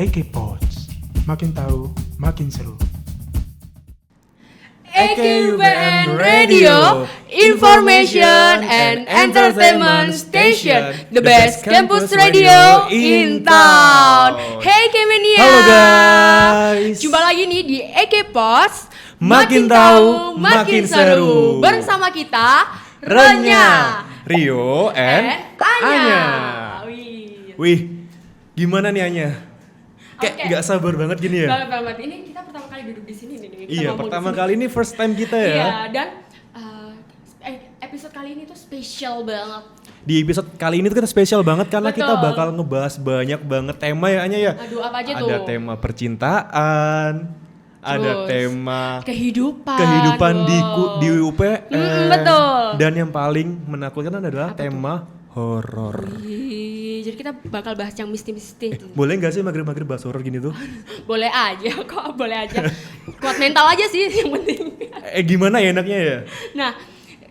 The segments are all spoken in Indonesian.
AK Pods, makin tahu makin seru. EKUPN Radio, Information and Entertainment Station, the best campus radio in town. Hey Kemenia. Halo guys. Jumpa lagi nih di EK Pods, Makin tahu, makin seru. Bersama kita Renya, Rio, and Anya. Anya. Wih. Wih, gimana nih Anya? Kayak Oke. nggak sabar banget gini ya? Banget. Ini kita pertama kali duduk di sini nih. Kita Iya, ngomong pertama di sini. kali ini first time kita ya. Iya, dan episode kali ini tuh spesial banget. Di episode kali ini tuh kita spesial banget karena Betul. kita bakal ngebahas banyak banget tema ya Anya ya. Aduh, apa aja Ada tuh? tema percintaan, ada Terus, tema kehidupan di UPN. betul. Dan yang paling menakutkan adalah tema horor. Wih, jadi kita bakal bahas yang mistis-mistis. Boleh nggak sih maghrib-maghrib bahas horor gini tuh? Boleh aja kok, boleh aja. Kuat mental aja sih yang penting. Gimana ya enaknya ya? Nah,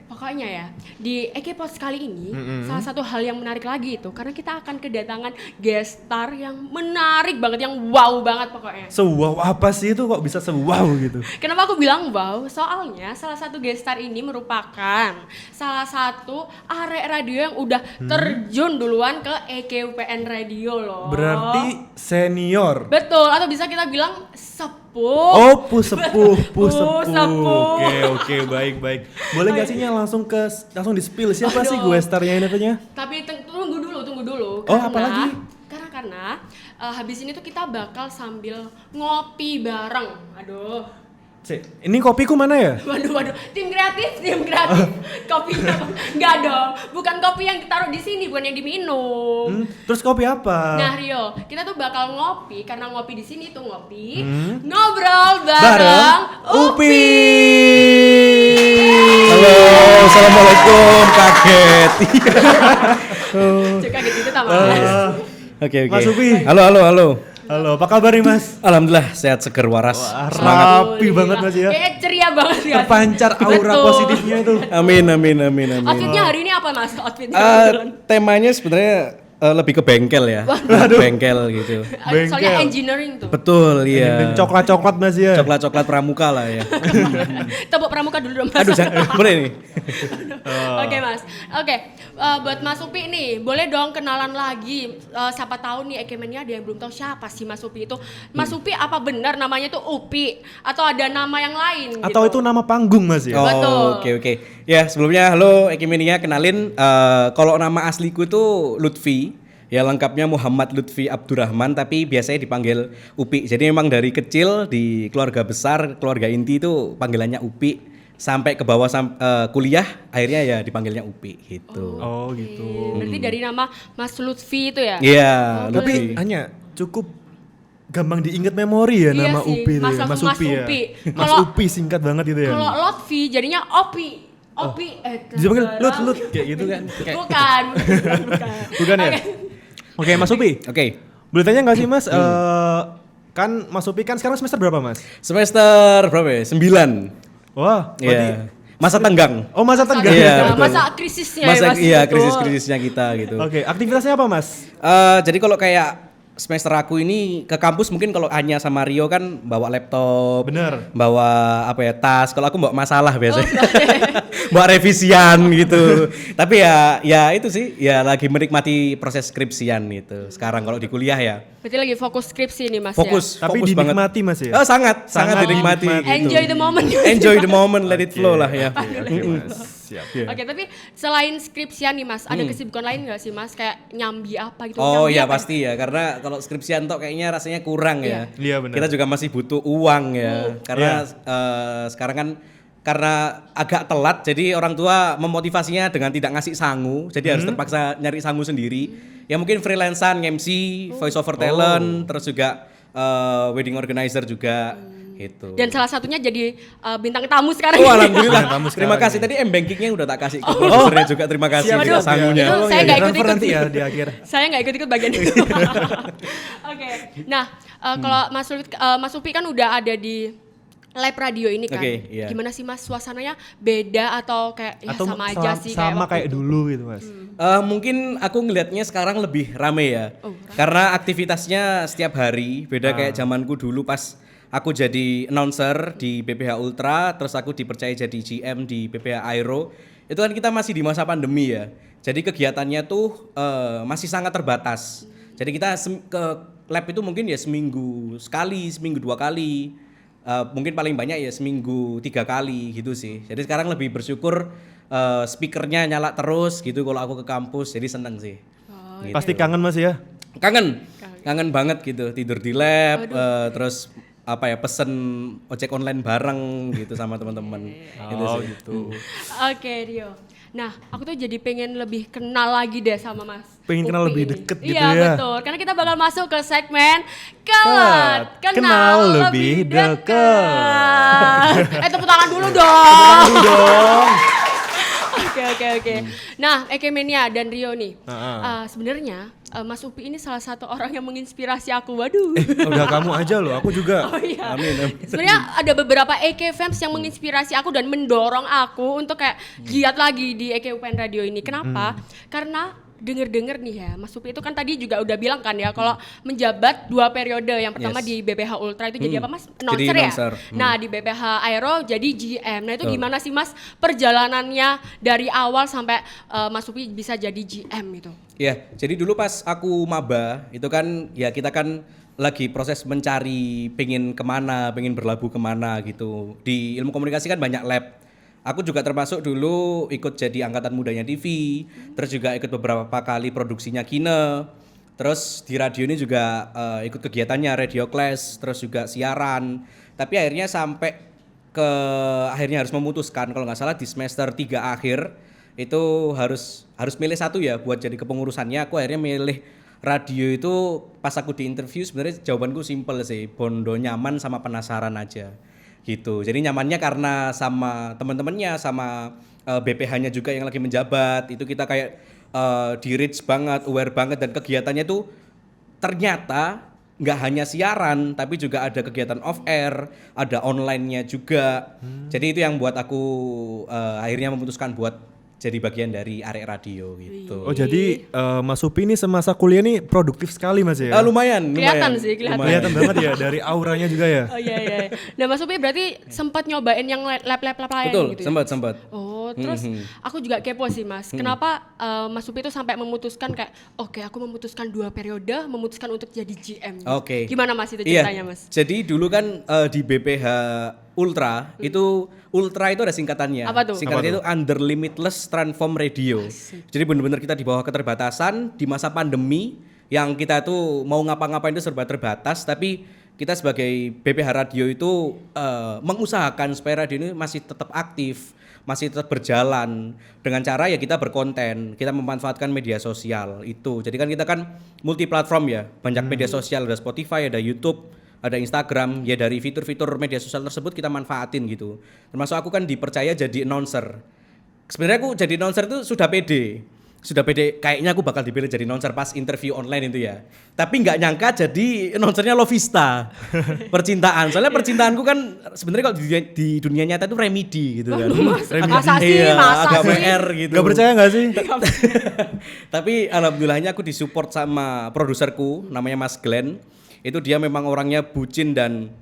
pokoknya ya, di EKPOS kali ini salah satu hal yang menarik lagi itu karena kita akan kedatangan guest star yang menarik banget, yang wow banget pokoknya. Wow apa sih itu kok bisa wow gitu? Kenapa aku bilang wow? Soalnya salah satu guest star ini merupakan salah satu arek radio yang udah terjun duluan ke EKUPN Radio loh. Berarti senior. Betul, atau bisa kita bilang sepuh. Oh, sepuh. Sepuh. Oke, baik. Boleh nggak sih Nya langsung di spill siapa sih Aduh. gue starnya ini tuh Nya? Tapi tunggu dulu. Oh, apalagi? Karena habis ini tuh kita bakal sambil ngopi bareng. Aduh. Cek, ini kopiku mana ya? Waduh, tim kreatif. Kopinya enggak dong. Bukan kopi yang ditaruh di sini, bukan yang diminum. Terus kopi apa? Nah, Rio, kita tuh bakal ngopi karena ngopi di sini tuh ngopi, ngobrol bareng Bareng Upi. Halo, assalamualaikum. Kaget. Cek kaget gitu tak Mas? Oke. Mas Upi. Halo. Halo, apa kabar nih Mas? Alhamdulillah sehat seger waras. Semangat. Rapi banget Mas ya. Kayaknya ceria banget ya. Terpancar aura Betul. positifnya itu. Amin. Outfitnya hari ini apa Mas? Outfitnya Temanya sebenarnya lebih ke bengkel ya. Bengkel gitu. soalnya bengkel. engineering tuh. Betul, iya. Coklat-coklat Mas ya. Coklat pramuka lah ya. Tepuk pramuka dulu dong Mas. Aduh, boleh nih. Oke Mas. Oke, buat Mas Upi nih, boleh dong kenalan lagi. Siapa tahu nih Ekemenia ada yang belum tahu siapa sih Mas Upi itu. Mas Upi apa benar namanya tuh Upi atau ada nama yang lain Atau gitu? itu nama panggung Mas ya? Betul. Oke. Ya, sebelumnya halo Ekimenia, kenalin kalau nama asliku itu Lutfi. Ya lengkapnya Muhammad Lutfi Abdurrahman, tapi biasanya dipanggil Upi. Jadi memang dari kecil di keluarga besar, keluarga inti itu panggilannya Upi. Sampai ke bawah kuliah, akhirnya ya dipanggilnya Upi gitu. Oh gitu. Berarti dari nama Mas Lutfi itu ya? Iya, Tapi Lutfi. hanya cukup gampang diingat memori ya Iya nama sih, Upi itu Mas ya. langsung Mas ya. Upi. Mas Kalau- Upi singkat banget gitu ya. Kalau Lutfi jadinya Opi. Dia panggil Lut kayak gitu kan. Kayak Bukan. bukan ya? Oke, Mas Upi. Oke. Boleh tanya nggak sih Mas? Kan Mas Upi kan sekarang semester berapa Mas? Semester berapa ya? 9. Wah, berarti Iya. Masa tenggang. Oh, masa tenggang. Iya, betul. Masa krisisnya Masa ya Mas. iya, Betul. krisis-krisisnya kita gitu. Oke, aktivitasnya apa Mas? Jadi kalau kayak semester aku ini ke kampus mungkin kalau Anya sama Rio kan bawa laptop, Bener. bawa apa ya tas. Kalau aku bawa masalah biasanya, bawa revisian gitu. Tapi ya itu sih, ya lagi menikmati proses skripsian gitu. Sekarang kalau di kuliah ya Berarti lagi fokus skripsi nih Mas fokus, Tapi fokus banget. dinikmati Mas ya? Oh sangat Sangat dinikmati. dinikmati. ya. Gitu. Enjoy the moment. Enjoy the moment, let it flow lah ya. Oke, Mas. Siap. Oke, tapi selain skripsian nih Mas, ada kesibukan lain nggak sih Mas? Kayak nyambi apa gitu? Oh Nyambi ya apa? pasti ya, karena kalau skripsian tok kayaknya rasanya kurang ya. Iya, benar. Kita juga masih butuh uang ya, karena sekarang kan karena agak telat, jadi orang tua memotivasinya dengan tidak ngasih sangu, jadi harus terpaksa nyari sangu sendiri. Ya mungkin freelancean, MC, voice over talent, terus juga wedding organizer juga. Gitu. Dan salah satunya jadi bintang tamu sekarang. Oh alhamdulillah. Tamu Terima sekarang kasih. ya. Tadi M-Bankingnya udah tak kasih ke produsernya juga. Terima kasih Siap, juga siap, sangunya. Itu saya nggak transfer ikut-ikut nanti sih. ya di akhir. Saya nggak ikut-ikut bagian itu. Oke. Nah, kalau Mas Upi kan udah ada di lab radio ini kan. Oke, iya. Gimana sih Mas suasananya beda atau kayak ya Atau sama aja sih sama waktu kayak itu? dulu gitu Mas. Mungkin aku ngelihatnya sekarang lebih rame ya. Karena aktivitasnya setiap hari, beda kayak zamanku dulu pas aku jadi announcer di BPH Ultra, terus aku dipercaya jadi GM di BPH Aero. Itu kan kita masih di masa pandemi ya. Jadi kegiatannya tuh masih sangat terbatas. Jadi kita ke lab itu mungkin ya seminggu sekali, seminggu 2 kali. Mungkin paling banyak ya seminggu 3 kali gitu sih. Jadi sekarang lebih bersyukur speakernya nyala terus gitu kalau aku ke kampus, jadi seneng sih. Gitu. Pasti kangen Mas ya. Kangen banget gitu, tidur di lab, terus apa ya pesen ojek online bareng gitu sama teman-teman. Gitu. Oke Rio. Nah, aku tuh jadi pengen lebih kenal lagi deh sama Mas. Pengen kenal Upi lebih ini. deket gitu iya, ya. Iya betul, karena kita bakal masuk ke segmen Kelet. Kenal lebih dekat. Tepuk tangan dulu dong. Oke. Nah, Ekemenia dan Rio nih. Sebenarnya Mas Upi ini salah satu orang yang menginspirasi aku. Waduh. Udah kamu aja loh, aku juga. Oh iya. Amin. Sebenarnya ada beberapa EK fans yang menginspirasi aku dan mendorong aku untuk kayak giat lagi di EK UPN Radio ini. Kenapa? Karena denger nih ya, Mas Upi itu kan tadi juga udah bilang kan ya kalau menjabat 2 periode. Yang pertama di BPH Ultra itu jadi apa Mas? Announcer ya? announcer. Nah di BPH Aero jadi GM. Nah itu gimana sih Mas perjalanannya dari awal sampai Mas Upi bisa jadi GM itu? Ya, jadi dulu pas aku maba itu kan ya kita kan lagi proses mencari pengen kemana, pengen berlabuh kemana gitu. Di ilmu komunikasi kan banyak lab. Aku juga termasuk dulu ikut jadi angkatan mudanya TV, terus juga ikut beberapa kali produksinya Kine. Terus di radio ini juga ikut kegiatannya Radio Class, terus juga siaran. Tapi akhirnya sampai akhirnya harus memutuskan kalau nggak salah di semester 3 akhir itu harus milih satu ya buat jadi kepengurusannya. Aku akhirnya milih radio itu. Pas aku di interview sebenarnya jawabanku simpel sih, bondo nyaman sama penasaran aja gitu. Jadi nyamannya karena sama teman-temannya, sama BPH-nya juga yang lagi menjabat. Itu kita kayak di reach banget, aware banget, dan kegiatannya tuh ternyata nggak hanya siaran tapi juga ada kegiatan off air, ada online-nya juga. Jadi itu yang buat aku akhirnya memutuskan buat jadi bagian dari arek radio gitu. Oh jadi Mas Upi ini semasa kuliah nih produktif sekali Mas ya? Lumayan. Kelihatan sih, kelihatan. Kelihatan banget ya dari auranya juga ya. Oh iya. Nah Mas Upi berarti sempat nyobain yang lab-lab lain Betul, gitu ya? sempat. Oh terus aku juga kepo sih Mas. Kenapa Mas Upi itu sampai memutuskan kayak oke, aku memutuskan 2 periode, memutuskan untuk jadi GM. Oke. Gimana Mas itu Iya. ceritanya Mas? Jadi dulu kan di BPH Ultra itu Ultra itu ada singkatannya. Apa tuh? Singkatannya itu Under Limitless Transform Radio. Jadi benar-benar kita di bawah keterbatasan di masa pandemi yang kita tuh mau ngapa-ngapain itu serba terbatas, tapi kita sebagai BPH Radio itu mengusahakan supaya radio ini masih tetap aktif, masih tetap berjalan dengan cara ya kita berkonten, kita memanfaatkan media sosial itu. Jadi kan kita kan multi platform ya, banyak media sosial, ada Spotify, ada YouTube, ada Instagram, ya dari fitur-fitur media sosial tersebut kita manfaatin gitu. Termasuk aku kan dipercaya jadi announcer. Sebenarnya aku jadi announcer itu sudah pede, kayaknya aku bakal dipilih jadi announcer pas interview online itu ya. Tapi nggak nyangka jadi announcernya Lovista, percintaan. Soalnya percintaanku kan sebenarnya kalau di dunia nyata itu remedi gitu kan. Masa sih? Agak PR gitu. Gak percaya gak sih? Tapi alhamdulillahnya aku disupport sama produserku namanya Mas Glenn. Itu dia memang orangnya bucin, dan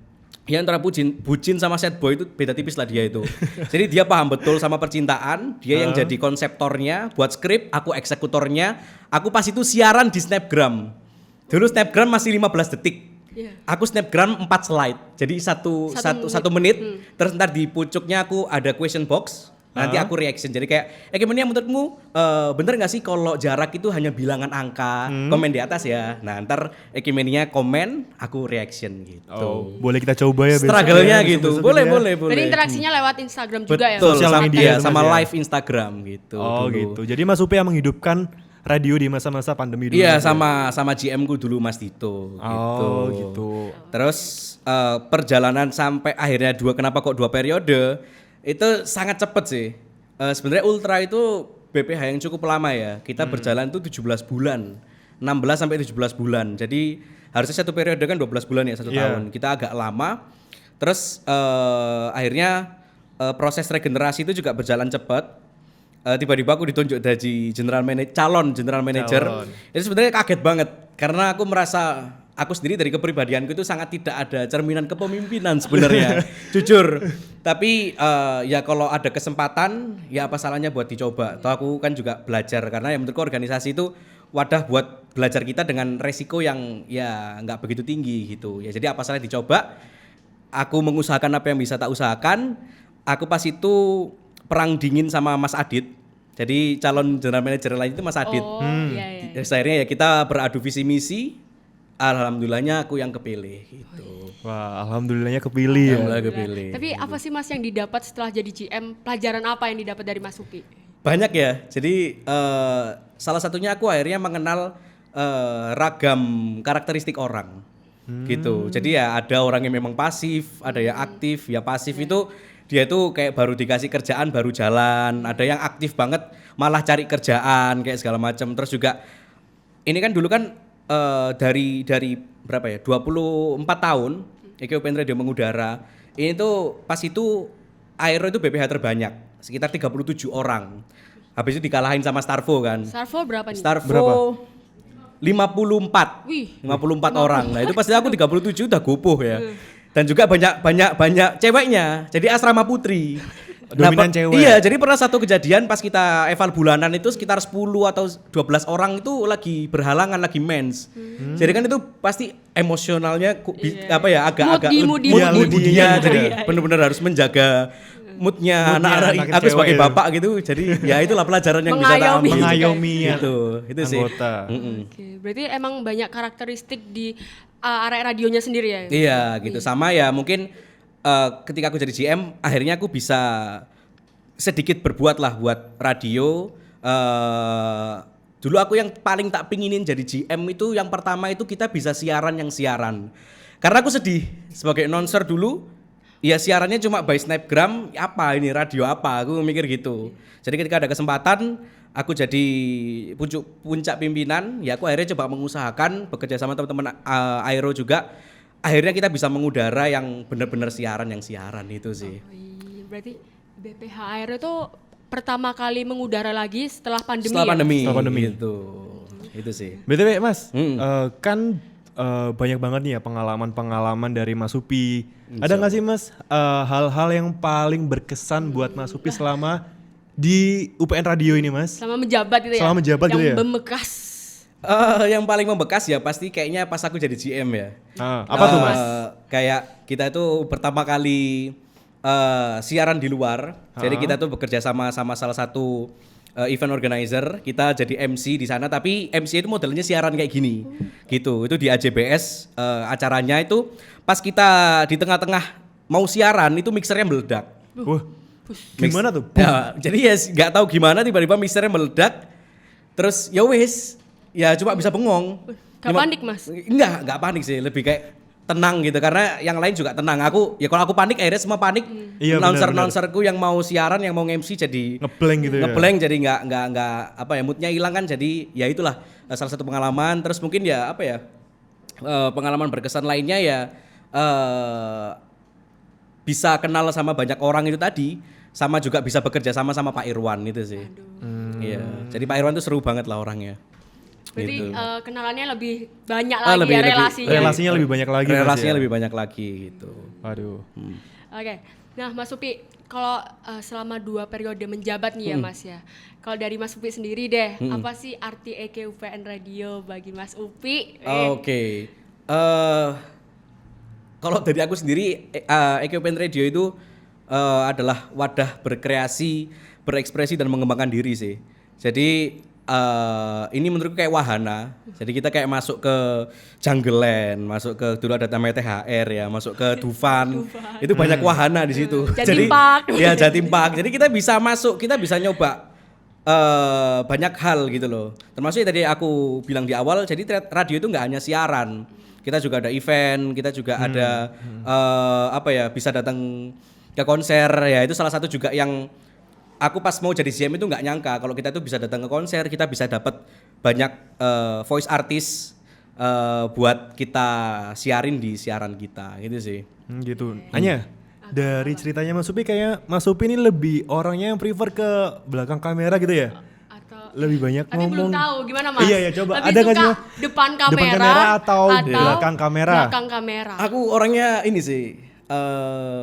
ya antara bucin sama sad boy itu beda tipis lah dia itu. Jadi dia paham betul sama percintaan, dia yang jadi konseptornya, buat skrip, aku eksekutornya. Aku pas itu siaran di Snapgram. Dulu Snapgram masih 15 detik. Aku Snapgram 4 slide. Jadi satu menit. Terus ntar di pucuknya aku ada question box. Nanti aku reaction. Jadi kayak gimana menurutmu bener gak sih kalau jarak itu hanya bilangan angka? Komen di atas ya. Nah ntar Ekimenia komen, aku reaction gitu. Oh, boleh kita coba ya besok. Struggle-nya ya, gitu. besok-besok Boleh. Jadi interaksinya lewat Instagram juga ya? Betul, Sosial media iya, itu, sama Mas, ya? live Instagram gitu. Oh dulu. gitu. Jadi Mas Upi yang menghidupkan radio di masa-masa pandemi dulu. Iya, Mas, ya? sama GM-ku dulu Mas Dito Oh gitu. Terus perjalanan sampai akhirnya kenapa kok 2 periode? Itu sangat cepet sih. Sebenarnya Ultra itu BPH yang cukup lama ya. Kita berjalan tuh 17 bulan. 16 sampai 17 bulan. Jadi harusnya 1 periode kan 12 bulan ya, 1 tahun. Kita agak lama. Terus akhirnya proses regenerasi itu juga berjalan cepat. Tiba-tiba aku ditunjuk jadi calon general manager. Itu sebenarnya kaget banget karena aku merasa aku sendiri dari kepribadianku itu sangat tidak ada cerminan kepemimpinan sebenarnya, jujur. Tapi ya kalau ada kesempatan, ya apa salahnya buat dicoba. Toh aku kan juga belajar karena yang menurutku organisasi itu wadah buat belajar kita dengan resiko yang ya nggak begitu tinggi gitu. Ya jadi apa salahnya dicoba. Aku mengusahakan apa yang bisa tak usahakan. Aku pas itu perang dingin sama Mas Adit. Jadi calon general manager lain itu Mas Adit. Oh, iya. Terus akhirnya ya kita beradu visi misi. Alhamdulillahnya aku yang kepilih gitu. Wah, alhamdulillahnya kepilih ya. Alhamdulillah kepilih. Tapi apa sih Mas yang didapat setelah jadi GM? Pelajaran apa yang didapat dari Mas Upi? Banyak ya. Jadi salah satunya aku akhirnya mengenal ragam karakteristik orang. Gitu. Jadi ya ada orang yang memang pasif, ada yang aktif. Ya pasif itu dia itu kayak baru dikasih kerjaan baru jalan. Ada yang aktif banget malah cari kerjaan kayak segala macam. Terus juga ini kan dulu kan dari berapa ya? 24 tahun EKUPN Radio mengudara. Ini tuh pas itu Aero itu BPH terbanyak, sekitar 37 orang. Habis itu dikalahin sama Starvo kan. Starvo berapa nih? Starvo Berapa? 54. Wih. 54 orang. Nah, itu pasti aku 37 udah gopoh ya. Dan juga banyak ceweknya. Jadi asrama putri. Dominan cewek. Iya, jadi pernah satu kejadian pas kita eval bulanan itu sekitar 10 atau 12 orang itu lagi berhalangan, lagi mens. Jadi kan itu pasti emosionalnya apa ya agak Moody. moodnya. Jadi benar-benar harus menjaga moodnya anak-anak aku sebagai cewek bapak gitu. Jadi ya itulah pelajaran yang bisa kita ambil. Mengayomi Itu sih. anggota. Oke, berarti emang banyak karakteristik di area radionya sendiri ya? Iya gitu, sama ya mungkin ketika aku jadi GM akhirnya aku bisa sedikit berbuat lah buat radio. Dulu aku yang paling tak pinginin jadi GM itu yang pertama itu kita bisa siaran. Karena aku sedih sebagai announcer dulu, ya siarannya cuma by snapgram, apa ini radio apa, aku mikir gitu. Jadi ketika ada kesempatan aku jadi puncak pimpinan, ya aku akhirnya coba mengusahakan bekerja sama teman-teman Aero juga. Akhirnya kita bisa mengudara yang benar-benar siaran itu sih. Oh, iya. Berarti BPH Aero itu pertama kali mengudara lagi setelah pandemi Setelah pandemi. ya? Itu sih. BTW Mas, kan banyak banget nih ya pengalaman dari Mas Upi. Ada nggak sih Mas hal-hal yang paling berkesan buat Mas Upi selama di UPN Radio ini Mas? Selama menjabat itu ya? Selama menjabat yang gitu ya? membekas. Yang paling membekas ya pasti kayaknya pas aku jadi GM ya. Apa tuh Mas? Kayak kita itu pertama kali siaran di luar. Jadi kita tuh bekerja sama salah satu event organizer. Kita jadi MC di sana tapi MC itu modelnya siaran kayak gini. Gitu. Itu di AJBS acaranya itu pas kita di tengah-tengah mau siaran itu mixernya meledak. Wah, gimana tuh? Ya, jadi ya nggak tahu gimana tiba-tiba mixernya meledak. Terus ya wes, ya cuma bisa bengong. Gak panik Mas? Enggak panik sih, lebih kayak tenang gitu karena yang lain juga tenang. Aku ya kalau aku panik akhirnya semua panik. Iya, Announcer-announcerku yang mau siaran, yang mau MC jadi Ngeblank gitu ya? Ngeblank jadi nggak apa ya moodnya hilang kan. Jadi ya itulah salah satu pengalaman. Terus mungkin ya apa ya pengalaman berkesan lainnya ya bisa kenal sama banyak orang itu tadi. Sama juga bisa bekerja sama Pak Irwan itu sih. Iya. Jadi Pak Irwan tuh seru banget lah orangnya. Berarti Gitu. kenalannya lebih banyak lagi lebih- ya lebih- relasinya. Relasinya lebih banyak lagi Mas Relasinya ya? lebih banyak lagi gitu. Aduh. Oke, nah Mas Upi, kalau selama 2 periode menjabat nih ya Mas ya, kalau dari Mas Upi sendiri deh, apa sih arti EKUPN Radio bagi Mas Upi? Oke. Kalau dari aku sendiri, EKUPN Radio itu adalah wadah berkreasi, berekspresi dan mengembangkan diri sih. Jadi ini menurutku kayak wahana. Jadi kita kayak masuk ke Jungleland, masuk ke dulu ada namanya THR ya, masuk ke Dufan. Itu banyak wahana di situ. Jatim Park. Ya Jatim Park. Jadi kita bisa masuk, kita bisa nyoba banyak hal gitu loh. Termasuk tadi aku bilang di awal, jadi radio itu nggak hanya siaran. Kita juga ada event, kita juga ada apa ya, bisa datang ke konser ya. Itu salah satu juga yang aku pas mau jadi GM itu nggak nyangka kalau kita tuh bisa datang ke konser, kita bisa dapat banyak voice artist buat kita siarin di siaran kita gitu sih. Gitu. Anya, dari ceritanya Mas Upi kayak Mas Upi ini lebih orangnya yang prefer ke belakang kamera gitu ya? Atau Lebih banyak tapi belum ngomong. tahu gimana Mas? Iya, coba. Lebih Ada nggak suka sih, Mas? depan kamera, Depan kamera atau belakang kamera? Belakang kamera. Aku orangnya ini sih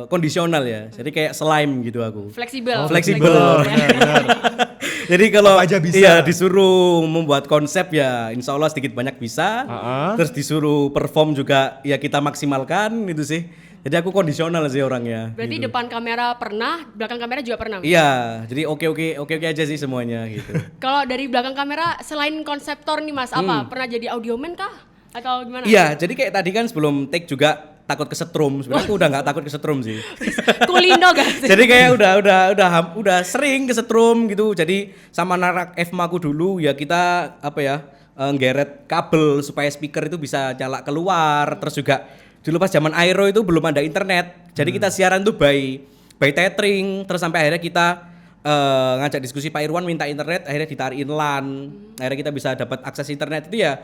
kondisional ya. Jadi kayak slime gitu aku. Fleksibel. Fleksibel. Benar. Jadi kalau Apa aja bisa. iya disuruh membuat konsep ya insya Allah sedikit banyak bisa. Terus disuruh perform juga ya kita maksimalkan gitu sih. Jadi aku kondisional sih orangnya. Berarti depan kamera pernah, belakang kamera juga pernah. Iya, jadi oke aja sih semuanya gitu. Kalau dari belakang kamera selain konseptor nih Mas, apa? Pernah jadi audioman kah? Atau gimana? Iya, jadi kayak tadi kan sebelum take juga takut kesetrum. Sebenarnya aku udah nggak takut kesetrum sih. Kulindo gak sih? Jadi kayak udah sering kesetrum gitu. Jadi sama narak Fma aku dulu ya kita apa ya nggeret kabel supaya speaker itu bisa nyala keluar. Terus juga dulu pas zaman Aero itu belum ada internet. Jadi kita siaran tuh by tethering. Terus sampai akhirnya kita ngajak diskusi Pak Irwan minta internet, akhirnya ditarikin LAN. Akhirnya kita bisa dapat akses internet itu ya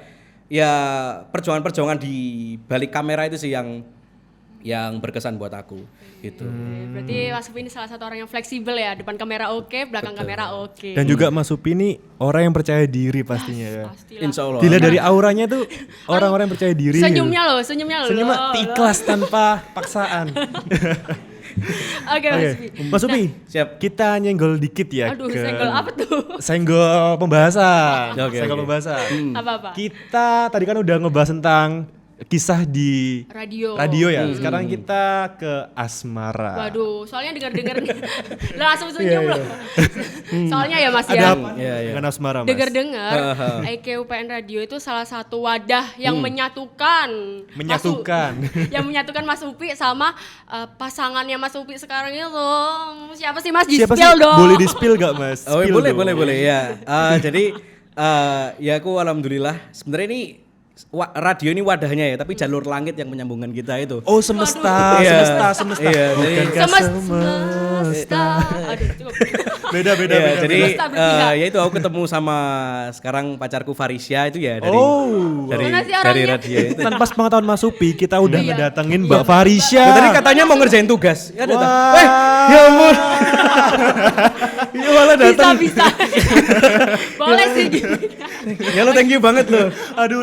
perjuangan-perjuangan di balik kamera itu sih yang berkesan buat aku gitu. Berarti Mas Upi ini salah satu orang yang fleksibel ya, depan kamera oke, belakang kamera oke. Dan juga Mas Upi ini orang yang percaya diri pastinya ya. Pastilah. Insya Allah. Dilihat dari auranya tuh orang-orang yang percaya diri. Senyumnya loh. Senyumnya ikhlas tanpa paksaan. Oke Mas Upi. Mas Upi, Siap. kita nyenggol dikit ya Aduh, ke senggol apa tuh? senggol pembahasan. Oke, Senggol oke. pembahasan. Apa-apa? Kita tadi kan udah ngebahas tentang kisah di Radio. ya. Sekarang kita ke asmara. Waduh, soalnya dengar-dengar langsung Iya, senyum loh. Soalnya ya Mas Ada ya. apa Iya. dengan asmara, Mas? Dengar-dengar IKUPN Radio itu salah satu wadah yang menyatukan yang menyatukan Mas Upi sama pasangannya Mas Upi sekarang itu. Siapa sih Mas? Siapa sih? Di-spill dong. Boleh di-spill gak, Mas? Oh Spill boleh dong. ya. Jadi ya aku alhamdulillah sebenarnya ini radio ini wadahnya ya, tapi jalur langit yang menyambungkan kita itu. Oh, semesta. Iya. Semesta. Iya, Bukankah Semesta. Aduh, cukup. Beda. Iya, jadi Semesta berpihak. ya itu aku ketemu sama sekarang pacarku Farisya itu ya dari Oh. Mana sih dari orangnya? radio itu. Tanpa sepengetahuan Mas Upi, kita udah Iya. ngedatengin Mbak Farisya. Tadi katanya mau ngerjain tugas. Ya datang. Wah. Ya ampun. Iya malah datang. Bisa. Boleh sih. Ya lo thank you banget lo. Aduh,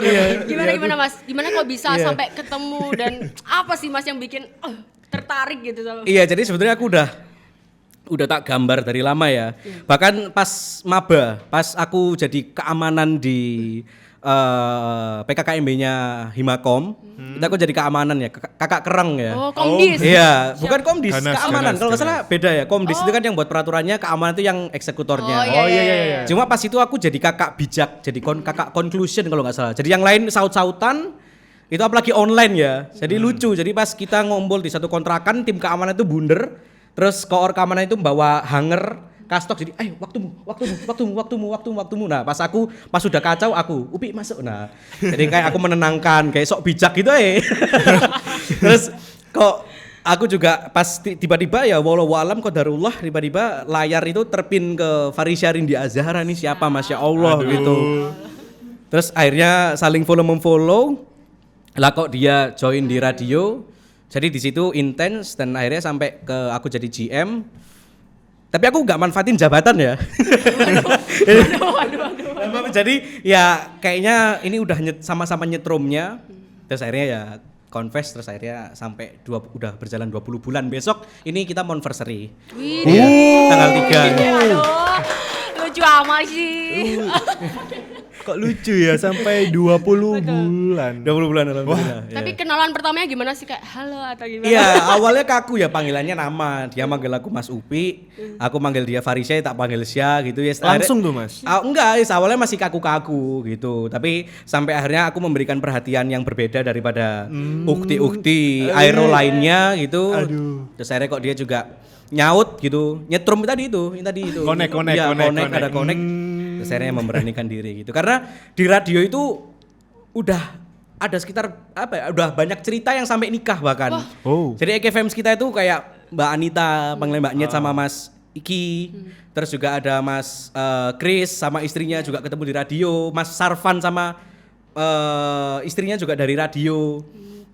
Gimana Mas? Gimana kok bisa sampai ketemu dan apa sih Mas yang bikin tertarik gitu sama? Iya, jadi sebetulnya aku udah tak gambar dari lama ya. Bahkan pas maba, pas aku jadi keamanan di PKKMB-nya Himakom, itu aku jadi keamanan ya, kakak kereng ya. Oh, Komdis. Iya, bukan Komdis, Ganas, keamanan. ganas, Kalau nggak salah beda ya. Komdis itu kan yang buat peraturannya, keamanan itu yang eksekutornya. Oh, iya. Cuma pas itu aku jadi kakak bijak, jadi kakak conclusion kalau nggak salah. Jadi yang lain saut-sautan, itu apalagi online ya. Jadi lucu. Jadi pas kita ngumpul di satu kontrakan, tim keamanan itu bunder, terus koor keamanan itu bawa hanger, kastok, jadi ayo waktumu. Nah pas sudah kacau aku, Upi masuk. Nah jadi kayak aku menenangkan, kayak sok bijak gitu Terus kok aku juga pas tiba-tiba ya wallahu alam qadarullah, tiba-tiba layar itu terpin ke Farisya Rindi Azhara nih siapa, Masya Allah gitu. Terus akhirnya saling follow lah kok dia join di radio. Jadi di situ intens dan akhirnya sampai ke aku jadi GM. Tapi aku nggak manfaatin jabatan ya. Aduh. Jadi ya kayaknya ini udah sama-sama nyetrumnya. Terus akhirnya ya confess, terus akhirnya sampai udah berjalan 20 bulan. Besok ini kita monversary. Wih, Iya, tanggal 3. aduh. Lucu amat sih. Kok lucu ya sampai 20 bulan. 20 bulan alhamdulillah. Ya. Tapi kenalan pertamanya gimana sih, kayak halo atau gimana? Iya, awalnya kaku ya, panggilannya nama. Dia manggil aku Mas Upi, aku manggil dia Farisya, tak panggil Sya gitu ya. Langsung tuh, Mas? Enggak, awalnya masih kaku-kaku gitu. Tapi sampai akhirnya aku memberikan perhatian yang berbeda daripada ukti-ukti aero lainnya gitu. Aduh. Terus akhirnya kok dia juga nyaut gitu, nyetrum tadi itu. Connect. Iya, ada connect. Terus akhirnya memberanikan diri gitu. Karena di radio itu udah ada sekitar udah banyak cerita yang sampai nikah bahkan. Oh. Jadi EKFM kita itu kayak Mbak Anita, panggilnya Mbak Nyet sama Mas Iki. Terus juga ada Mas Chris sama istrinya juga ketemu di radio. Mas Sarvan sama istrinya juga dari radio.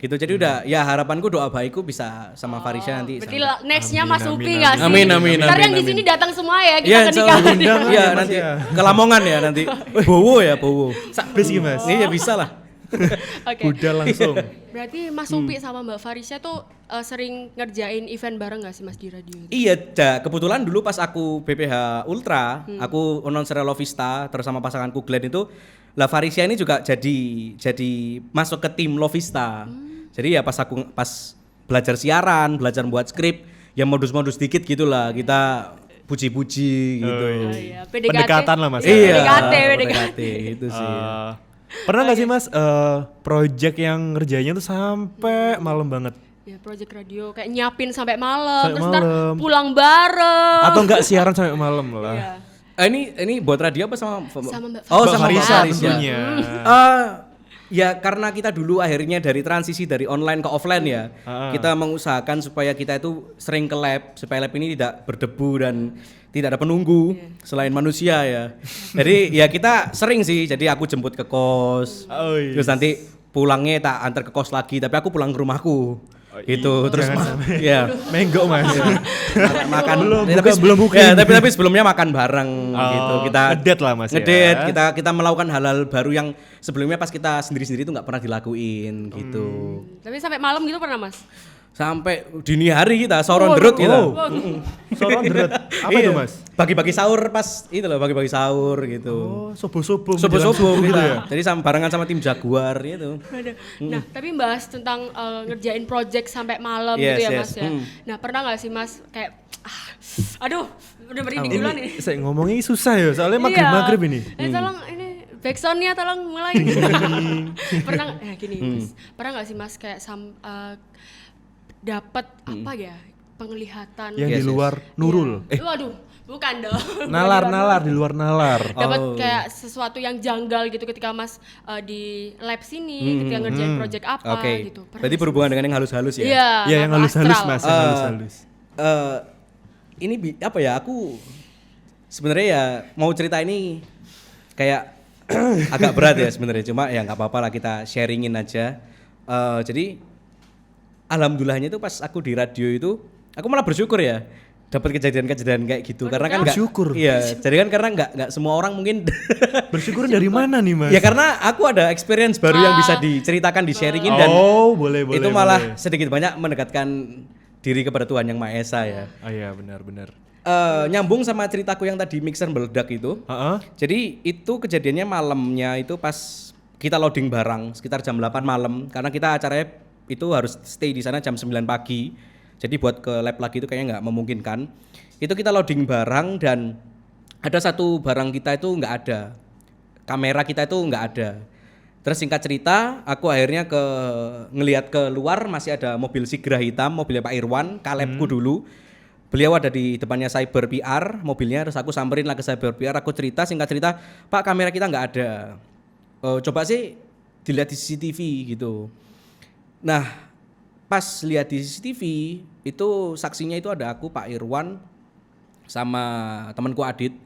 Gitu. Jadi udah ya harapanku doa baikku bisa sama Farisya nanti. Berarti sampai- next-nya Amin, Mas amin, Upi amin. nggak sih? Amin, amin, Ntar amin, yang di amin. sini datang semua ya, kita Iya, ke nikahan. Undang Iya ya, Mas, nanti ya. ke Lamongan ya nanti. Bowo ya Bowo. Please Ki, Mas. Iya bisa lah. Oke. Udah langsung. Berarti Mas Upi sama Mbak Farisya tuh sering ngerjain event bareng nggak sih Mas di radio? Iya, kebetulan dulu pas aku BPH Ultra, aku announcer Lovista terus sama pasanganku Glenn itu, lah Farisya ini juga jadi masuk ke tim Lovista. Jadi ya pas belajar siaran, belajar buat skrip, ya modus-modus dikit gitulah kita puji-puji gitu. Oh, Oh iya, PDKT. Pendekatan lah, Mas. Iya, PDKT. itu sih. Pernah nggak sih Mas project yang ngerjainnya tuh sampai malam banget? Ya project radio kayak nyiapin sampai malam, Sampai terus ntar malam. pulang bareng. Atau enggak siaran sampai malam lah? Iya. Ini buat radio apa sama Sama Mbak Oh, Mbak sama Farisa Mbak Farisa. tentunya. Ya karena kita dulu akhirnya dari transisi dari online ke offline ya, kita mengusahakan supaya kita itu sering ke lab, supaya lab ini tidak berdebu dan tidak ada penunggu selain manusia ya. Jadi ya kita sering sih, jadi aku jemput ke kos, Oh, iya. terus nanti pulangnya tak antar ke kos lagi, tapi aku pulang ke rumahku. Gitu terus ya Menggo Mas. makan belum buka. ya, tapi sebelumnya makan bareng gitu kita ngedate lah, Mas, ya. ngedate, kita melakukan hal-hal baru yang sebelumnya pas kita sendiri-sendiri itu nggak pernah dilakuin gitu Tapi sampai malam gitu pernah Mas? sampai dini hari kita soron derut kita Soron deret. Apa itu Iya. Mas? bagi-bagi sahur pas itu loh bagi-bagi sahur gitu Oh, subuh-subuh. subuh-subuh menjelang kita gitu ya? jadi barengan sama tim Jaguar gitu. Nah, tapi bahas tentang ngerjain project sampai malam Yes, gitu ya yes. Mas ya. Nah, pernah nggak sih Mas kayak aduh, udah merinding duluan ini. Saya ngomongnya susah ya, soalnya maghrib-maghrib ini. Tolong ini backsoundnya tolong mulai. Pernah gini Mas. Pernah nggak sih Mas kayak dapat apa ya penglihatan Yang Yes, di luar Nurul. Waduh, bukan dong. Nalar di luar nalar. Dapat kayak sesuatu yang janggal gitu ketika Mas di lab sini ketika ngerjain project apa Oke. gitu. Pernah Berarti nggak sih? berhubungan dengan yang halus-halus ya. Iya, Ya yang makhluk halus-halus astral. Mas, yang halus-halus. Ini apa ya, aku sebenarnya ya mau cerita ini kayak agak berat ya sebenarnya, cuma ya nggak apa-apa lah kita sharingin aja. Jadi alhamdulillahnya itu pas aku di radio itu aku malah bersyukur ya dapat kejadian-kejadian kayak gitu karena kan nggak Bersyukur. iya jadi kan karena nggak semua orang mungkin Bersyukur dari mana nih Mas? ya karena aku ada experience baru yang bisa diceritakan di sharingin dan boleh. itu malah boleh. sedikit banyak mendekatkan diri kepada Tuhan Yang Maha Esa ya. Oh iya, benar. Nyambung sama ceritaku yang tadi mixer meledak itu. Heeh. Jadi itu kejadiannya malamnya itu pas kita loading barang sekitar jam 8 malam karena kita acaranya itu harus stay di sana jam 9 pagi. Jadi buat ke lab lagi itu kayaknya nggak memungkinkan. Itu kita loading barang dan ada satu barang kita itu nggak ada. Kamera kita itu nggak ada. Terus singkat cerita, aku akhirnya ngelihat ke luar masih ada mobil Sigra hitam, mobilnya Pak Irwan, Kalebku dulu. Beliau ada di depannya Cyber PR, mobilnya, terus aku samperin lah ke Cyber PR, aku cerita, singkat cerita, Pak kamera kita nggak ada. Coba sih dilihat di CCTV gitu. Nah, pas lihat di CCTV, itu saksinya itu ada aku, Pak Irwan, sama temanku Adit.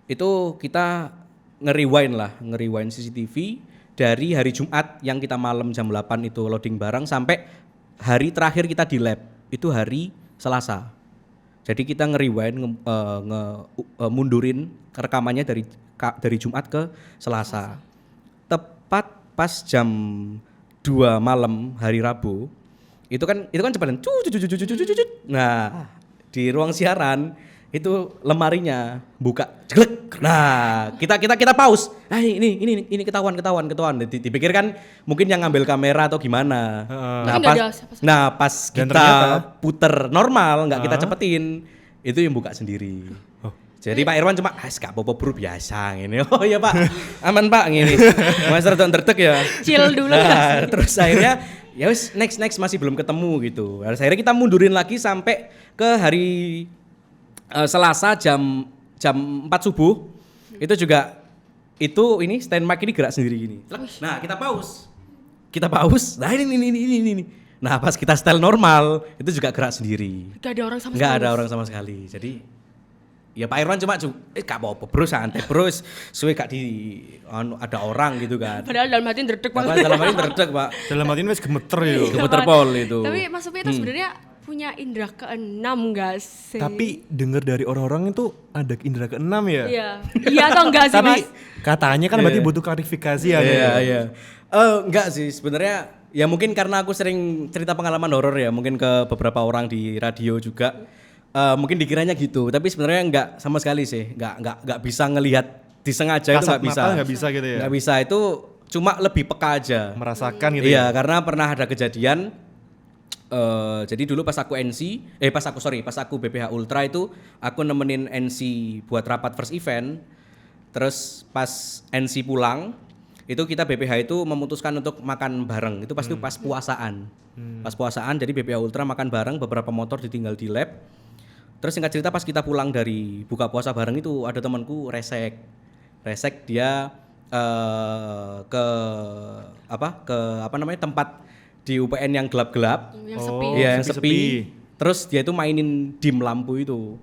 Itu kita nge-rewind CCTV dari hari Jumat yang kita malam jam 8 itu loading barang sampai hari terakhir kita di lab itu hari Selasa. Jadi kita nge-rewind mundurin rekamannya dari Jumat ke Selasa. Tepat pas jam 2 malam hari Rabu. Itu kan cepetan. Nah, di ruang siaran itu lemarinya buka jeglek. Nah, kita pause. Ini ketahuan. Dipikir kan mungkin yang ngambil kamera atau gimana. Tapi nggak ada siapa-siapa. Pas Dan kita ternyata? puter normal, nggak kita cepetin, itu yang buka sendiri. Jadi Pak Irwan cuma, gak apa-apa bro, biasa gini. Oh iya Pak, aman Pak gini. Mas rada ndredeg ya. Chill dulu. Nah, terus akhirnya ya wis next masih belum ketemu gitu. Terus akhirnya kita mundurin lagi sampai ke hari Selasa jam 4 subuh. Itu juga ini stand mic ini gerak sendiri gini. Nah, kita pause. Nah, ini. Nah, pas kita style normal, itu juga gerak sendiri. Gak ada orang sama Nggak sekali. ada orang sama sekali. Jadi Ya Pak Irwan cuma gak apa-apa bro, santai bro, suwe gak ada orang gitu kan. Padahal dalam hati ndredeg Apa banget. dalam hati berdek Pak. Dalam hati wis gemeter ya. Gemeter pol itu. Tapi Mas Upi itu sebenarnya punya indera keenam gak sih? Tapi denger dari orang-orang itu ada indera keenam ya. Iya. Iya atau enggak sih Tapi Mas? katanya kan berarti butuh klarifikasi ya. Iya. Enggak sih sebenarnya, ya mungkin karena aku sering cerita pengalaman horor ya, mungkin ke beberapa orang di radio juga. Mungkin dikiranya gitu, tapi sebenarnya enggak sama sekali sih. Enggak bisa ngelihat disengaja itu Kasat enggak bisa. mata nggak bisa gitu ya? Nggak bisa, itu cuma lebih peka aja. Merasakan gitu Iya, ya. karena pernah ada kejadian. Jadi dulu pas aku BPH Ultra itu aku nemenin NC buat rapat first event. Terus pas NC pulang itu kita BPH itu memutuskan untuk makan bareng. Itu pasti pas puasaan. Pas puasaan jadi BPH Ultra makan bareng, beberapa motor ditinggal di lab. Terus singkat cerita pas kita pulang dari buka puasa bareng itu ada temanku resek dia ke tempat di UPN yang gelap-gelap. Yang sepi. Iya, yang sepi-sepi. sepi. Terus dia itu mainin dim lampu itu.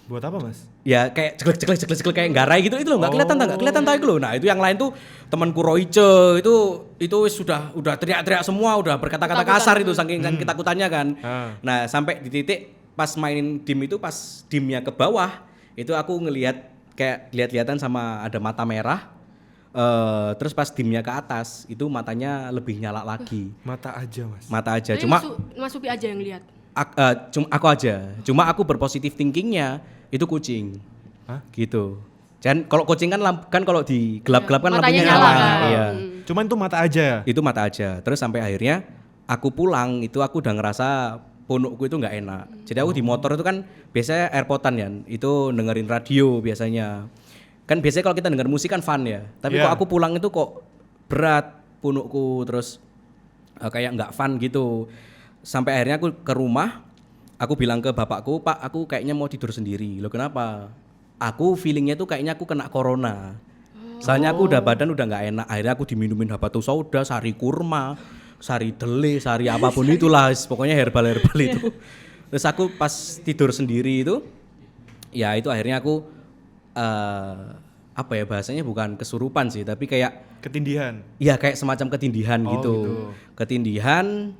Buat apa Mas? Ya kayak ceklek kayak garai gitu itu loh, enggak kelihatan tahu itu loh. Nah, itu yang lain tuh temanku Roice itu sudah teriak-teriak semua, udah berkata-kata kasar itu saking kan ketakutannya kan. Nah, sampai di titik pas mainin dim itu, pas dimnya ke bawah, itu aku ngelihat kayak lihat-lihatan sama ada mata merah. Terus pas dimnya ke atas itu matanya lebih nyala lagi. Mata aja Mas. Mata aja. Jadi Cuma Mas Upi aja yang lihat. aku aja. Cuma aku berpositif thinkingnya itu kucing. Hah? Gitu. Dan kalau kucing kan kalau di gelap-gelap kan Matanya lampunya nyala nyala. kan. Iya. Cuman itu mata aja. Itu mata aja. Terus sampai akhirnya aku pulang itu aku udah ngerasa punukku itu nggak enak. Jadi aku di motor itu kan biasanya airpodan ya. Itu dengerin radio biasanya. Kan biasanya kalau kita denger musik kan fun ya. Tapi Iya. kok aku pulang itu kok berat punukku, terus kayak nggak fun gitu. Sampai akhirnya aku ke rumah, aku bilang ke bapakku, "Pak, aku kayaknya mau tidur sendiri." Loh kenapa? Aku feelingnya tuh kayaknya aku kena corona. Soalnya aku udah badan udah nggak enak. Akhirnya aku diminumin habatus sauda, sari kurma, sari dele, sari apapun itulah, pokoknya herbal itu. Terus aku pas tidur sendiri itu, ya itu akhirnya aku apa ya bahasanya, bukan kesurupan sih, tapi kayak Ketindihan. ya kayak semacam ketindihan gitu. gitu. Ketindihan.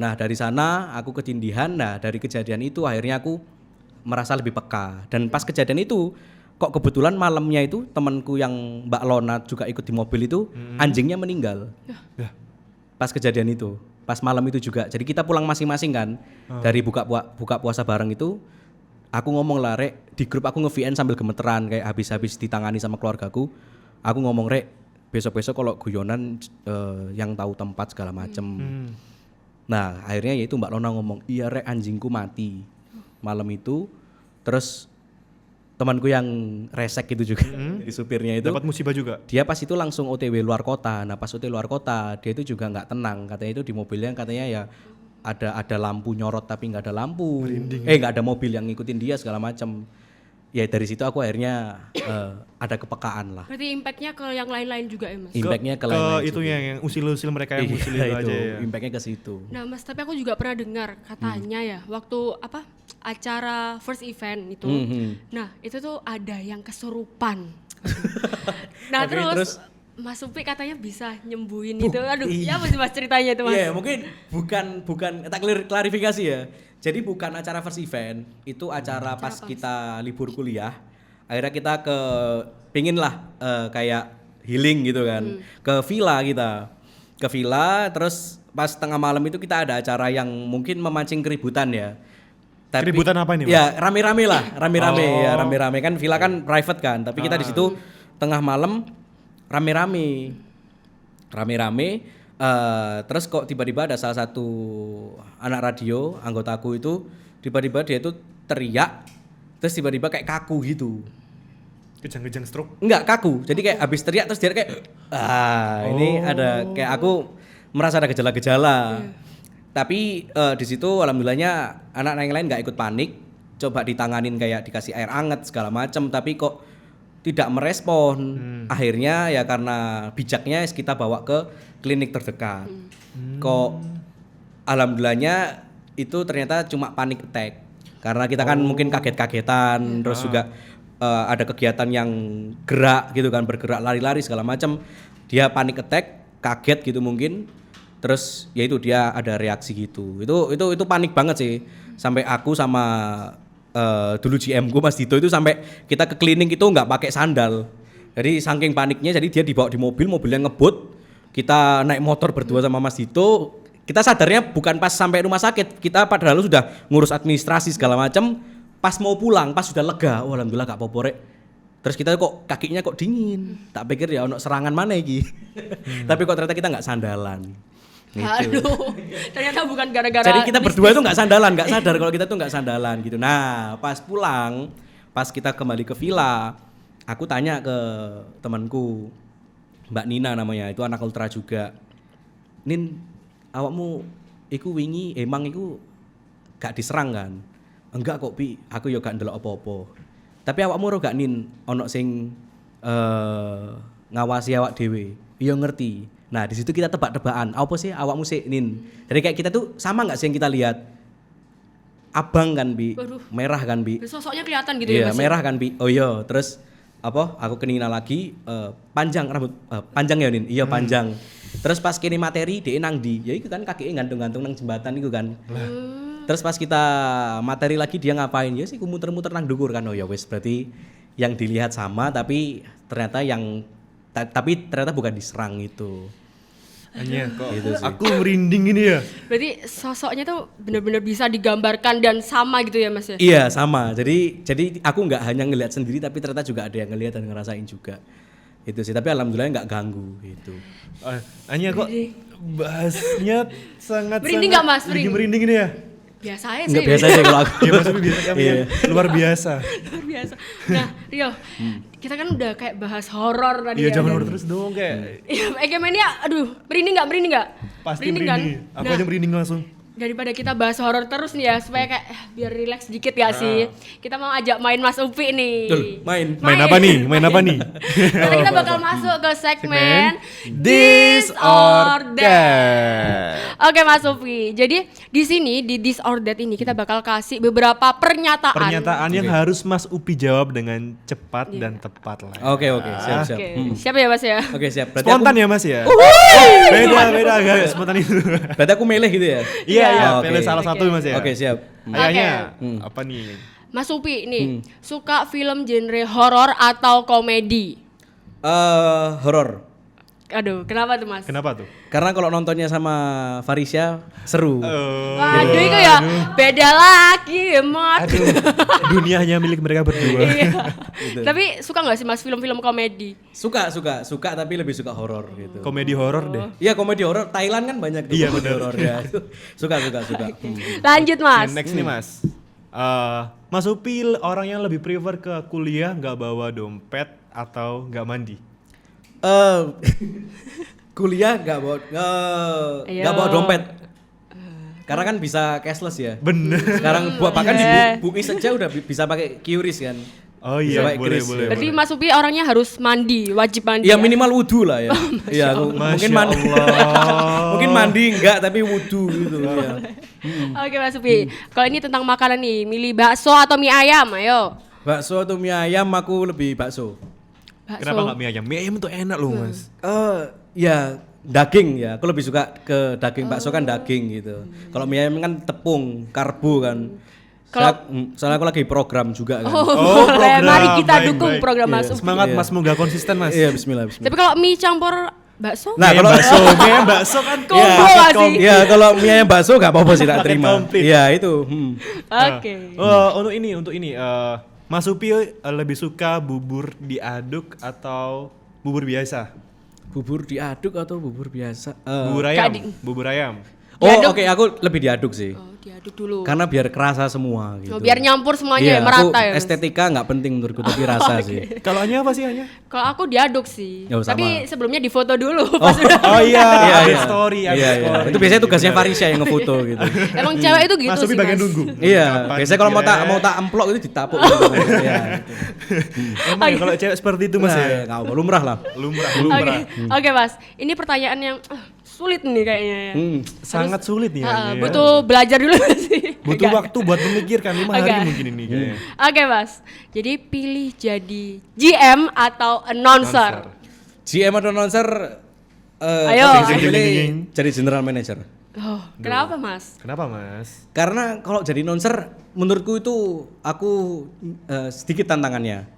Nah dari sana aku ketindihan. Nah dari kejadian itu akhirnya aku merasa lebih peka. Dan pas kejadian itu kok kebetulan malamnya itu temanku yang Mbak Lona juga ikut di mobil itu anjingnya meninggal. Ya. Pas kejadian itu, pas malam itu juga. Jadi kita pulang masing-masing kan. Dari buka puasa bareng itu, aku ngomong lah, Rek, di grup aku nge-VN sambil gemeteran kayak habis-habis ditangani sama keluargaku. Aku ngomong, Rek, besok-besok kalau guyonan yang tahu tempat segala macem. Nah akhirnya yaitu Mbak Lona ngomong, iya Rek, anjingku mati malam itu. Terus temanku yang resek itu juga, di supirnya itu Dapat musibah juga. dia pas itu langsung OTW luar kota. Nah pas OTW luar kota dia itu juga nggak tenang, katanya itu di mobilnya katanya ya ada lampu nyorot tapi nggak ada lampu, nggak ada mobil yang ngikutin dia segala macam. Ya dari situ aku akhirnya ada kepekaan lah. Berarti impactnya ke yang lain-lain juga ya Mas? Impactnya ke Ke lain-lain itu juga. yang usil-usil mereka yang usil Iya, itu aja ya. impactnya ke situ. Nah Mas, tapi aku juga pernah dengar katanya ya waktu acara first event itu. Nah itu tuh ada yang kesurupan. Nah Oke, terus Mas Upi katanya bisa nyembuhin itu. Aduh, ya apa sih Mas ceritanya itu Mas? Iya, mungkin bukan tak klarifikasi ya. Jadi bukan acara first event, itu acara pas kita libur kuliah. Akhirnya kita pingin lah kayak healing gitu kan. Ke villa kita. Ke villa, terus pas tengah malam itu kita ada acara yang mungkin memancing keributan ya. Keributan apa ini, Mas? Ya rame-rame lah, rame-rame kan villa kan private kan, tapi kita di situ tengah malam rame-rame. Terus kok tiba-tiba ada salah satu anak radio anggotaku itu tiba-tiba dia itu teriak, terus tiba-tiba kayak kaku gitu. Kejang-kejang stroke. Enggak kaku, jadi kayak habis teriak terus dia kayak ini ada kayak aku merasa ada gejala-gejala. Tapi di situ alhamdulillahnya anak-anak yang lain nggak ikut panik, coba ditanganin kayak dikasih air hangat segala macam, tapi kok tidak merespon. Akhirnya ya karena bijaknya kita bawa ke klinik terdekat. Kok alhamdulillahnya itu ternyata cuma panic attack. Karena kita kan mungkin kaget-kagetan, terus juga ada kegiatan yang gerak gitu kan, bergerak lari-lari segala macam. Dia panic attack, kaget gitu mungkin. Terus ya itu dia ada reaksi gitu. Itu panik banget sih. Sampai aku sama dulu GM gue Mas Dito itu sampai kita ke klinik itu nggak pakai sandal. Jadi saking paniknya, jadi dia dibawa di mobilnya ngebut. Kita naik motor berdua sama Mas Dito. Kita sadarnya bukan pas sampai rumah sakit. Kita padahal sudah ngurus administrasi segala macam. Pas mau pulang, pas sudah lega, oh alhamdulillah gak apa-apa rek. Terus kita kok kakinya kok dingin. Tak pikir ya ono serangan mana iki. Tapi kok ternyata kita nggak sandalan. Gitu. Aduh, ternyata bukan gara-gara. Jadi kita berdua itu nggak sandalan, nggak sadar kalau kita tuh nggak sandalan gitu. Nah, pas pulang, pas kita kembali ke villa, aku tanya ke temanku, Mbak Nina namanya, itu anak ultra juga. Nin, awakmu iku wingi emang iku gak diserang kan? Enggak kok Pi, aku yo gak ndelok apa-apa. Tapi awakmu ro gak Nin, ono sing ngawasi awak dhewe. Iya ngerti. Nah di situ kita tebak-tebakan, apa sih awakmu sih Nin? Jadi kayak kita tuh sama nggak sih yang kita lihat? Abang kan Bi, Waduh. merah kan Bi. Sosoknya kelihatan gitu Iya ya Mas. merah kan Bi. Oh iya, terus apa? Aku kenina lagi panjang rambut panjang ya Nin. Iya panjang. Terus pas kini materi dia nang di, ya itu kan kakinya gantung-gantung nang jembatan itu kan. Terus pas kita materi lagi dia ngapain? Ya sih muter-muter nang dhuwur kan. Oh ya wes berarti yang dilihat sama tapi ternyata ternyata bukan diserang itu. Hanya kok Gitu sih. aku merinding ini ya. Berarti sosoknya tuh benar-benar bisa digambarkan dan sama gitu ya Mas ya? Iya sama. Jadi aku nggak hanya ngelihat sendiri tapi ternyata juga ada yang ngelihat dan ngerasain juga. Itu sih. Tapi alhamdulillah nggak ganggu gitu. Hanya kok bahasnya sangat Merinding nggak, Mas? bikin merinding ini ya. Biasa aja sih. Nggak biasa aja kalau aku. Ya maksudnya biasa kami Iya. luar biasa. Luar biasa. Nah Rio, kita kan udah kayak bahas horor tadi Iya ya. jangan dan- horor terus dong kayak. Iya, Egemennya aduh, merinding nggak? Pasti kan? merinding. Aku Nah, aja merinding langsung. daripada kita bahas horor terus nih ya, supaya kayak biar rileks sedikit ya sih. Kita mau ajak main Mas Upi nih. Dul, main. Main apa nih? Main apa nih? Karena kita bakal masuk ke segmen This or That. Oke Mas Upi, jadi di sini di This or That ini kita bakal kasih beberapa pernyataan. Pernyataan yang harus Mas Upi jawab dengan cepat dan tepat lah. Oke, siap. Oke, siap ya Mas ya? Oke, siap. Berarti Spontan aku, ya Mas ya? Beda agak spontan itu. berarti aku milih gitu ya. Iya, Oke. pilih salah satu Mas ya. Oke, siap. Ayahnya apa nih? Mas Upi nih, suka film genre horor atau komedi? Horor. Aduh, kenapa tuh Mas? Kenapa tuh? Karena kalau nontonnya sama Farisya seru. Waduh, itu ya beda lagi, Mat. Aduh, dunia hanya milik mereka berdua. Iya. Tapi suka nggak sih Mas film-film komedi? Suka tapi lebih suka horor gitu. Komedi horor deh. Iya, komedi horor Thailand kan banyak tuh Iya, komedi bener. horor ya. Suka. Lanjut Mas. Next nih Mas. Mas Upi orang yang lebih prefer ke kuliah nggak bawa dompet atau nggak mandi? Kuliah nggak Ayo. bawa dompet. Karena kan bisa cashless ya. Bener. Sekarang bahkan Iya. di BUI saja udah bisa pakai QRIS kan. Oh iya, Bisa boleh. Berarti Mas Upi orangnya harus mandi, wajib mandi. Ya minimal wudhu lah ya. Iya, mungkin mandi. Mungkin mandi enggak tapi wudhu gitu ya. Oke Mas Upi, kalau ini tentang makanan nih, milih bakso atau mie ayam? Ayo. Bakso atau mie ayam, aku lebih bakso. Bakso. Kenapa nggak mie ayam? Mie ayam tuh enak loh Mas. Ya daging ya. Aku lebih suka ke daging. Bakso kan daging gitu. Kalau mie ayam kan tepung, karbo kan. Soalnya aku lagi program juga kan. Oh, boleh. Mari kita Baik, dukung baik. program Mas Upi. Semangat Mas, semoga konsisten Mas. Iya, bismillah. Tapi kalau mie campur bakso? Nah, Mie ayam kalau mie ayam bakso kan Combo nggak sih? ya kalau mie ayam bakso enggak apa-apa sih tak Paket terima. komplit. Iya, itu. Oke. Untuk ini Mas Upi lebih suka bubur diaduk atau bubur biasa? Bubur diaduk atau bubur biasa? Bubur ayam. Kading. Bubur ayam. Diaduk. Oke, aku lebih diaduk sih. Oh, diaduk dulu. Karena biar kerasa semua gitu. Oh, biar nyampur semuanya ya, Iya, merata aku ya. Mas? estetika nggak penting menurutku tapi rasa sih. Kalau Anya apa sih Anya? Kalau aku diaduk sih. Oh, sama. Tapi sebelumnya difoto dulu pas udah. Oh iya, Iya, update iya. story, update Iya. story. Itu biasanya tugasnya Farisya yang ngefoto gitu. Emang cewek itu gitu Mas sih Upi bagian Mas. nunggu. Iya, Kapan biasanya kalau kira- mau tak amplop itu ditapuk gitu. Iya. Emang ya kalau cewek seperti itu Mas Nah, ya? nggak apa lumrah lah. Lumrah. Oke, Oke Mas. Ini pertanyaan yang sulit nih kayaknya ya. Sangat sulit nih ya. Butuh belajar dulu sih. Butuh waktu buat memikirkan 5 hari Agak. mungkin ini kayaknya. Oke Mas, jadi pilih jadi GM atau announcer. GM atau announcer? Ayo. Saya pilih jadi general manager. Oh, kenapa Mas? Kenapa Mas? Karena kalau jadi announcer menurutku itu aku sedikit tantangannya.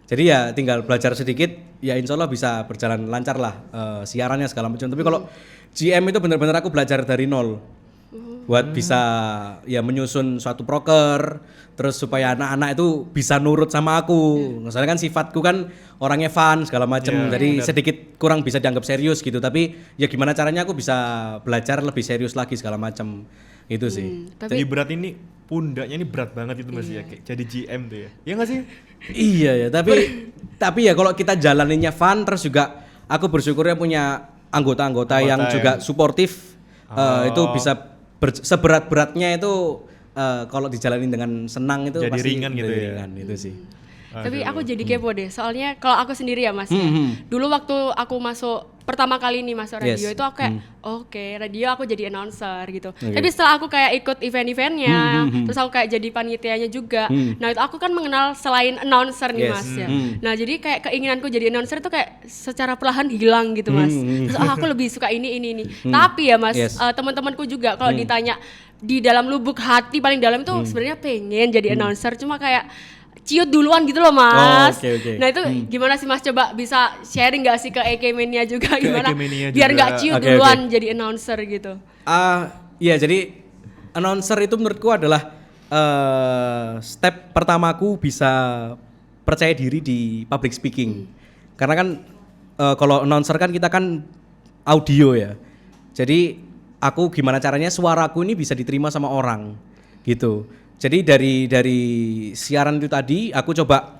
Jadi ya tinggal belajar sedikit, ya insya Allah bisa berjalan lancar lah siarannya segala macam. Tapi kalau GM itu benar-benar aku belajar dari nol, buat bisa ya menyusun suatu proker, terus supaya anak-anak itu bisa nurut sama aku. Misalnya kan sifatku kan orangnya fun segala macam, jadi sedikit kurang bisa dianggap serius gitu. Tapi ya gimana caranya aku bisa belajar lebih serius lagi segala macam, itu sih. Jadi berat ini, pundaknya ini berat banget itu Mas ya, kayak jadi GM tuh ya. Iya nggak sih? Iya ya, tapi ya kalau kita jalaninnya fun, terus juga aku bersyukurnya punya anggota-anggota yang juga suportif, itu bisa seberat-beratnya itu kalau dijalanin dengan senang itu jadi pasti ringan gitu ya. ringan, itu sih. Tapi aku jadi kepo deh, soalnya kalau aku sendiri ya Mas, ya, dulu waktu aku masuk pertama kali nih masuk radio itu aku kayak oke, radio aku jadi announcer gitu. Tapi setelah aku kayak ikut event-eventnya, terus aku kayak jadi panitianya juga. Nah itu aku kan mengenal selain announcer nih Mas ya. Nah jadi kayak keinginanku jadi announcer itu kayak secara perlahan hilang gitu Mas. Terus aku lebih suka ini. Tapi ya Mas, teman-temanku juga kalau ditanya di dalam lubuk hati paling dalam itu sebenarnya pengen jadi announcer, cuma kayak ciut duluan gitu loh Mas. Okay. Nah itu gimana sih Mas, coba bisa sharing gak sih ke Ekemania juga gimana Ekemania biar juga. gak ciut duluan jadi announcer gitu. Iya, jadi announcer itu menurutku adalah step pertamaku bisa percaya diri di public speaking. Karena kan kalau announcer kan kita kan audio ya. Jadi aku gimana caranya suaraku ini bisa diterima sama orang gitu. Jadi dari siaran itu tadi aku coba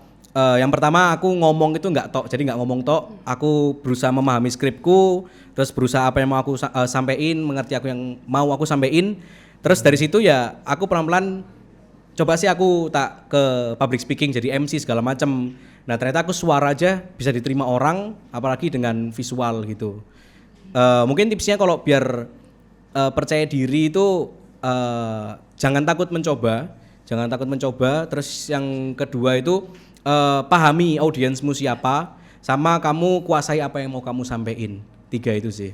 yang pertama aku ngomong itu nggak ngomong tok, aku berusaha memahami skripku, terus berusaha apa yang mau aku sampein, mengerti aku yang mau aku sampein, terus dari situ ya aku pelan-pelan coba sih aku tak ke public speaking jadi MC segala macam. Nah ternyata aku suara aja bisa diterima orang, apalagi dengan visual gitu. Mungkin tipsnya kalau biar percaya diri itu jangan takut mencoba. Terus yang kedua itu pahami audiensmu siapa, sama kamu kuasai apa yang mau kamu sampein. 3 itu sih.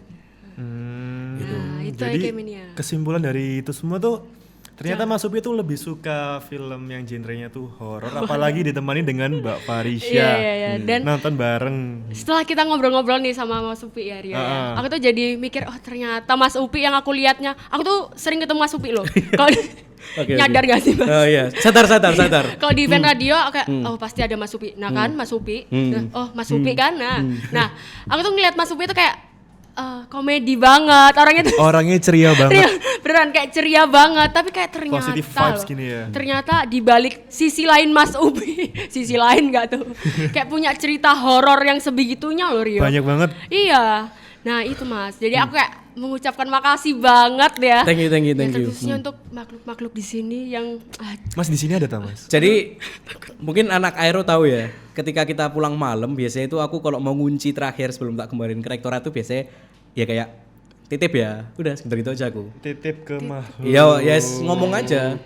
Gitu. Nah, itu Jadi Ekemania. kesimpulan dari itu semua tuh ternyata Mas Upi tuh lebih suka film yang genrenya tuh horor, apalagi ditemani dengan Mbak Farisya. Iya. Dan nonton bareng. setelah kita ngobrol-ngobrol nih sama Mas Upi ya Rio, ya, aku tuh jadi mikir, oh ternyata Mas Upi yang aku lihatnya, aku tuh sering ketemu Mas Upi loh. Kalau nyadar gak sih Mas? Oh iya, sadar. Kalau di event radio aku kayak oh pasti ada Mas Upi. Nah kan Mas Upi. Oh Mas Upi kan. Nah, aku tuh ngeliat Mas Upi tuh kayak komedi banget orangnya tuh. Orangnya ceria banget. Beneran kayak ceria banget, tapi kayak ternyata Positive vibes loh, gini ya. ternyata di balik sisi lain Mas Upi, sisi lain gak tuh? Kayak punya cerita horor yang sebegitunya loh Rio. Banyak banget. Iya. Nah itu Mas, jadi aku kayak mengucapkan makasih banget ya. Thank you. Khususnya untuk makhluk-makhluk di sini yang Mas di sini ada tak Mas? Jadi mungkin anak Aero tahu ya, ketika kita pulang malam biasanya itu aku kalau mau ngunci terakhir sebelum tak kembaliin ke rektorat tuh biasanya ya kayak titip ya, udah sebentar gitu aja aku. Titip ke makhluk. Iya, yes ngomong aja.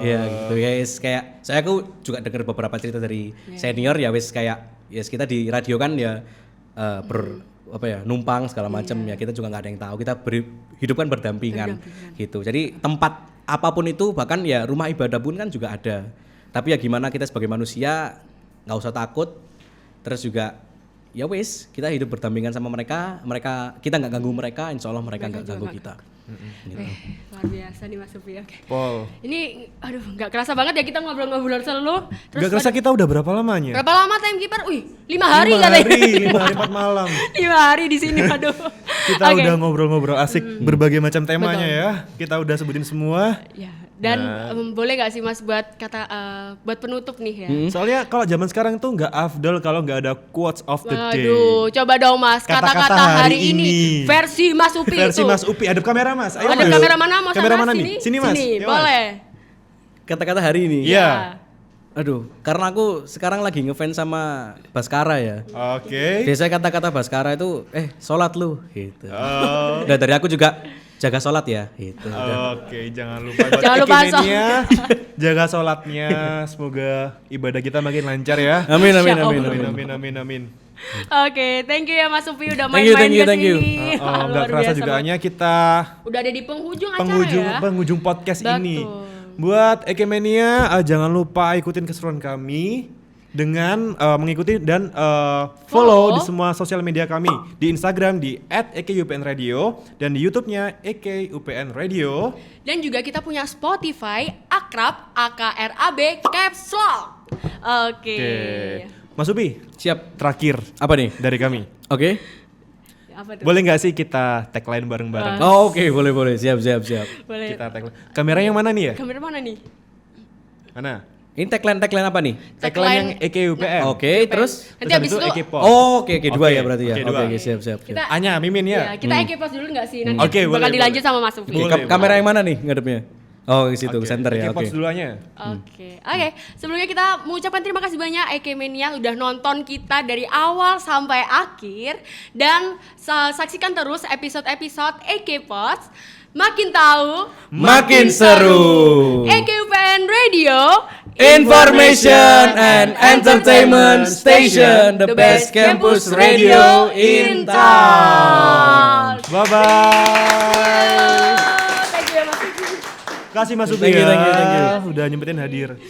Iya gitu guys, kayak saya aku juga dengar beberapa cerita dari senior ya wes kayak yes kita di radio kan ya numpang segala macam ya, kita juga nggak ada yang tahu, kita hidup kan berdampingan gitu. Jadi tempat apapun itu, bahkan ya rumah ibadah pun kan juga ada. Tapi ya gimana kita sebagai manusia nggak usah takut, terus juga ya wes kita hidup berdampingan sama mereka kita nggak ganggu mereka, insya Allah mereka nggak ganggu kita. Gitu. Luar biasa nih Mas Upi. Oke. Paul. Ini aduh nggak kerasa banget ya kita ngobrol-ngobrol selalu. Gak kerasa kita udah berapa lamanya? Berapa lama timekeeper? 5 hari 5 katanya. hari, 5 hari 4 malam. 5 hari di sini, aduh. Kita Oke. udah ngobrol-ngobrol asik berbagai macam temanya ya. Kita udah sebutin semua. Ya, dan boleh nggak sih Mas buat buat penutup nih ya? Soalnya kalau zaman sekarang tuh nggak afdol kalau nggak ada quotes of the day. Aduh, coba dong Mas, kata-kata hari ini versi Mas Upi versi itu. Mas Upi, hadap kamera Mas. Ayo, Ada Mas. kamera mana? Mau Kamera sana mana sini? nih? Sini Mas. Sini, Yuk, Mas. boleh. Kata-kata hari ini. Iya. Aduh, karena aku sekarang lagi ngefans sama Baskara ya. Oke. Biasanya kata-kata Baskara itu, sholat lu, gitu. Dan dari aku juga jaga sholat ya, gitu. Oke, jangan lupa buat Jangan lupa Ekimenia, jaga sholatnya. Semoga ibadah kita makin lancar ya. Amin, amin, Insya amin, Allah. amin. Amin. Oke, thank you ya Mas Upi udah Thank you, main-main thank you, ke thank you. sini. Nggak Luar kerasa biasa juga banget. hanya kita Udah ada di penghujung acara ya. penghujung podcast Betul. ini. Buat Ekimenia, jangan lupa ikutin keseruan kami dengan mengikuti dan follow di semua sosial media kami. Di Instagram di @ekupnradio dan di YouTube-nya EKUPN Radio. Dan juga kita punya Spotify Akrab AKRAB Caps Lock. Oke. Mas Upi, Siap. terakhir Apa nih? dari kami. Oke. Apa tuh? Boleh nggak sih kita tagline bareng-bareng? Oh, oke, boleh. Siap. Boleh. Kita tagline. Kamera yang mana nih ya? Kamera mana nih? Mana? Ini tagline apa nih? Tagline yang EKUPN. Oke, terus? Nanti Terus habis itu Ekipos. Oh, oke, dua Oke, ya berarti ya. oke, Oke, dua. siap. kita Anya, Mimin ya, ya. kita ekipos dulu nggak sih? Nanti Oke, bakal boleh, dilanjut boleh. sama Mas Upi. Boleh. Kamera yang mana nih ngadepnya? Oh, ke situ, ke center ya. Ekipos Oke. duluannya. Oke, sebelumnya kita mengucapkan terima kasih banyak Ekimenia udah nonton kita dari awal sampai akhir dan saksikan terus episode-episode Ekipos. Makin tahu, Makin seru. EKUPN Radio, Information and Entertainment Station, the best campus radio in town. Bye-bye. Thank you ya Mas Upi. Kasih Mas Upi Thank you, ya. thank you. Udah nyempetin hadir.